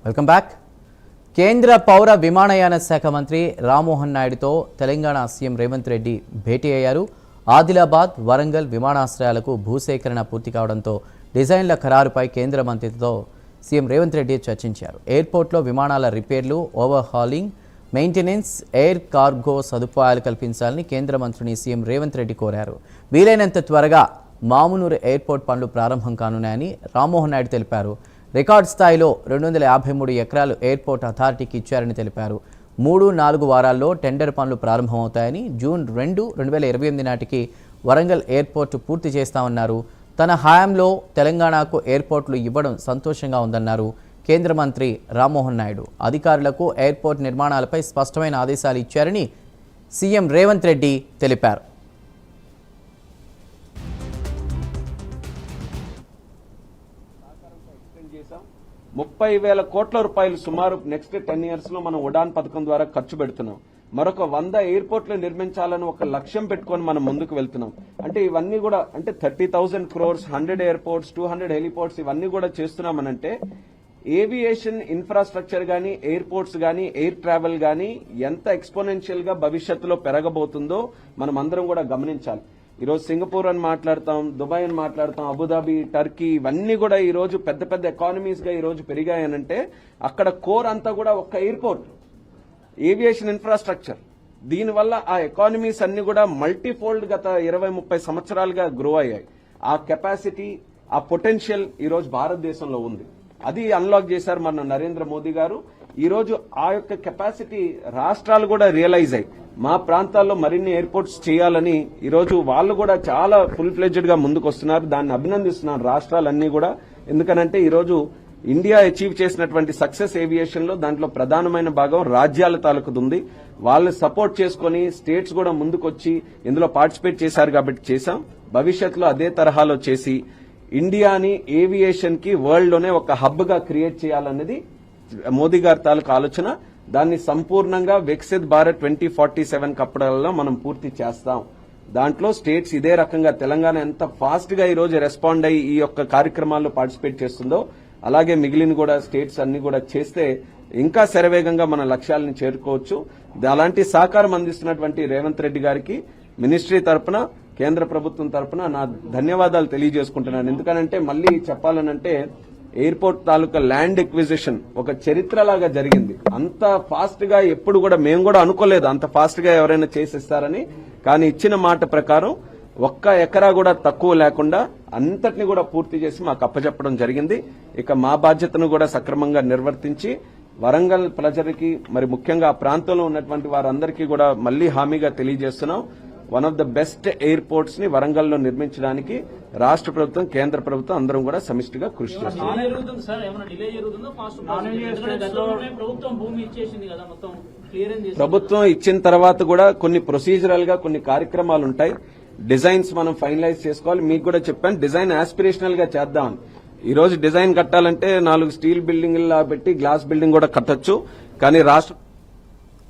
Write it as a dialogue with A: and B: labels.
A: Welcome back. కేంద్ర పౌర విమానయాన శాఖ మంత్రి రామ్మోహన్ నాయుడుతో తెలంగాణ సీఎం రేవంత్ రెడ్డి భేటీ అయ్యారు. ఆదిలాబాద్, వరంగల్ విమానాశ్రయాలకు భూసేకరణ పూర్తి కావడంతో డిజైన్ల ఖరారుపై కేంద్ర మంత్రితో సీఎం రేవంత్ రెడ్డి చర్చించారు. ఎయిర్పోర్ట్లో విమానాల రిపేర్లు, ఓవర్హాలింగ్, మెయింటెనెన్స్, ఎయిర్ కార్గో సదుపాయాలు కల్పించాలని కేంద్ర మంత్రిని సీఎం రేవంత్ రెడ్డి కోరారు. వీలైనంత త్వరగా మామునూరు ఎయిర్పోర్ట్ పనులు ప్రారంభం కానున్నాయని రామ్మోహన్ నాయుడు తెలిపారు. రికార్డు స్థాయిలో 253 ఎకరాలు ఎయిర్పోర్ట్ అథారిటీకి ఇచ్చారని తెలిపారు. 3-4 వారాల్లో టెండర్ పనులు ప్రారంభమవుతాయని, జూన్ 2, 2028 నాటికి వరంగల్ ఎయిర్పోర్టు పూర్తి చేస్తామన్నారు. తన హయాంలో తెలంగాణకు ఎయిర్పోర్టులు ఇవ్వడం సంతోషంగా ఉందన్నారు కేంద్ర మంత్రి రామ్మోహన్ నాయుడు. అధికారులకు ఎయిర్పోర్ట్ నిర్మాణాలపై స్పష్టమైన ఆదేశాలు ఇచ్చారని సీఎం రేవంత్ రెడ్డి తెలిపారు.
B: 30,000 కోట్ల రూపాయలు సుమారు నెక్స్ట్ 10 years లో మనం ఉడాన్ పథకం ద్వారా ఖర్చు పెడుతున్నాం. మరొక 100 ఎయిర్పోర్ట్లు నిర్మించాలని ఒక లక్ష్యం పెట్టుకొని మనం ముందుకు వెళ్తున్నాం. అంటే ఇవన్నీ కూడా అంటే 30,000 crores, 100 ఎయిర్పోర్ట్స్, 200 హెలిపోర్ట్స్ ఇవన్నీ కూడా చేస్తున్నామనంటే ఏవియేషన్ ఇన్ఫ్రాస్ట్రక్చర్ గానీ, ఎయిర్పోర్ట్స్ గానీ, ఎయిర్ ట్రావెల్ గానీ ఎంత ఎక్స్పోనెన్షియల్ గా భవిష్యత్తులో పెరగబోతుందో మనం అందరం కూడా గమనించాలి. ఈరోజు సింగపూర్ అని మాట్లాడతాం, దుబాయ్ అని మాట్లాడతాం, అబుదాబి, టర్కీ ఇవన్నీ కూడా ఈ రోజు పెద్ద పెద్ద ఎకానమీస్ గా ఈ రోజు పెరిగాయనంటే అక్కడ కోర్ అంతా కూడా ఒక్క ఎయిర్పోర్ట్, ఏవియేషన్ ఇన్ఫ్రాస్ట్రక్చర్. దీనివల్ల ఆ ఎకానమీస్ అన్ని కూడా మల్టీఫోల్డ్ గత 20-30 సంవత్సరాలుగా గ్రో అయ్యాయి. ఆ కెపాసిటీ, ఆ పొటెన్షియల్ ఈ రోజు భారతదేశంలో ఉంది. అది అన్లాక్ చేశారు మన నరేంద్ర మోదీ గారు. ఈ రోజు ఆ యొక్క కెపాసిటీ రాష్ట్రాలు కూడా రియలైజ్ అయ్యి మా ప్రాంతాల్లో మరిన్ని ఎయిర్పోర్ట్స్ చేయాలని ఈ రోజు వాళ్ళు కూడా చాలా ఫుల్ ఫ్లెడ్జెడ్ గా ముందుకు వస్తున్నారు. దాన్ని అభినందిస్తున్నారు రాష్ట్రాలన్నీ కూడా. ఎందుకనంటే ఈ రోజు ఇండియా అచీవ్ చేసినటువంటి సక్సెస్ ఏవియేషన్ లో దాంట్లో ప్రధానమైన భాగం రాజ్యాల తాలూకుది ఉంది. వాళ్ళు సపోర్ట్ చేసుకుని స్టేట్స్ కూడా ముందుకొచ్చి ఇందులో పార్టిసిపేట్ చేశారు కాబట్టి చేశాం. భవిష్యత్తులో అదే తరహాలో చేసి ఇండియాని ఏవియేషన్ కి వరల్డ్ లోనే ఒక హబ్ గా క్రియేట్ చేయాలన్నది మోదీ గారి తాలూకు ఆలోచన. దాన్ని సంపూర్ణంగా వికసిత్ భారత్ 2047 కప్పడాలలో మనం పూర్తి చేస్తాం. దాంట్లో స్టేట్స్ ఇదే రకంగా తెలంగాణ ఎంత ఫాస్ట్ గా ఈ రోజు రెస్పాండ్ అయ్యి ఈ యొక్క కార్యక్రమాల్లో పార్టిసిపేట్ చేస్తుందో అలాగే మిగిలిన కూడా స్టేట్స్ అన్ని కూడా చేస్తే ఇంకా శరవేగంగా మన లక్ష్యాలను చేరుకోవచ్చు. అలాంటి సహకారం అందిస్తున్నటువంటి రేవంత్ రెడ్డి గారికి మినిస్ట్రీ తరపున, కేంద్ర ప్రభుత్వం తరపున నా ధన్యవాదాలు తెలియజేసుకుంటున్నాను. ఎందుకనంటే మళ్ళీ చెప్పాలనంటే ఎయిర్పోర్ట్ తాలూకా ల్యాండ్ ఎక్విజిషన్ ఒక చరిత్రలాగా జరిగింది. అంత ఫాస్ట్ గా ఎప్పుడు కూడా మేము కూడా అనుకోలేదు అంత ఫాస్ట్ గా ఎవరైనా చేసిస్తారని. కానీ ఇచ్చిన మాట ప్రకారం ఒక్క ఎకరా కూడా తక్కువ లేకుండా అంతటిని కూడా పూర్తి చేసి మాకు అప్పచెప్పడం జరిగింది. ఇక మా బాధ్యతను కూడా సక్రమంగా నిర్వర్తించి వరంగల్ ప్రజలకి, మరి ముఖ్యంగా ఆ ప్రాంతంలో ఉన్నటువంటి వారందరికీ కూడా మళ్లీ హామీగా తెలియజేస్తున్నాం. One of the best airports ని వరంగల్లో నిర్మించడానికి రాష్ట్ర ప్రభుత్వం, కేంద్ర ప్రభుత్వం అందరం కూడా సమిష్టిగా కృషి చేస్తున్నాం. ప్రభుత్వం ఇచ్చిన తర్వాత కూడా కొన్ని ప్రొసీజరల్ గా కొన్ని కార్యక్రమాలు ఉంటాయి. డిజైన్స్ మనం ఫైనలైజ్ చేసుకోవాలి. మీకు కూడా చెప్పాను డిజైన్ ఆస్పిరేషనల్ గా చేద్దామని. ఈ రోజు డిజైన్ కట్టాలంటే 4 స్టీల్ బిల్డింగ్ పెట్టి గ్లాస్ బిల్డింగ్ కూడా కట్టొచ్చు. కానీ రాష్ట్ర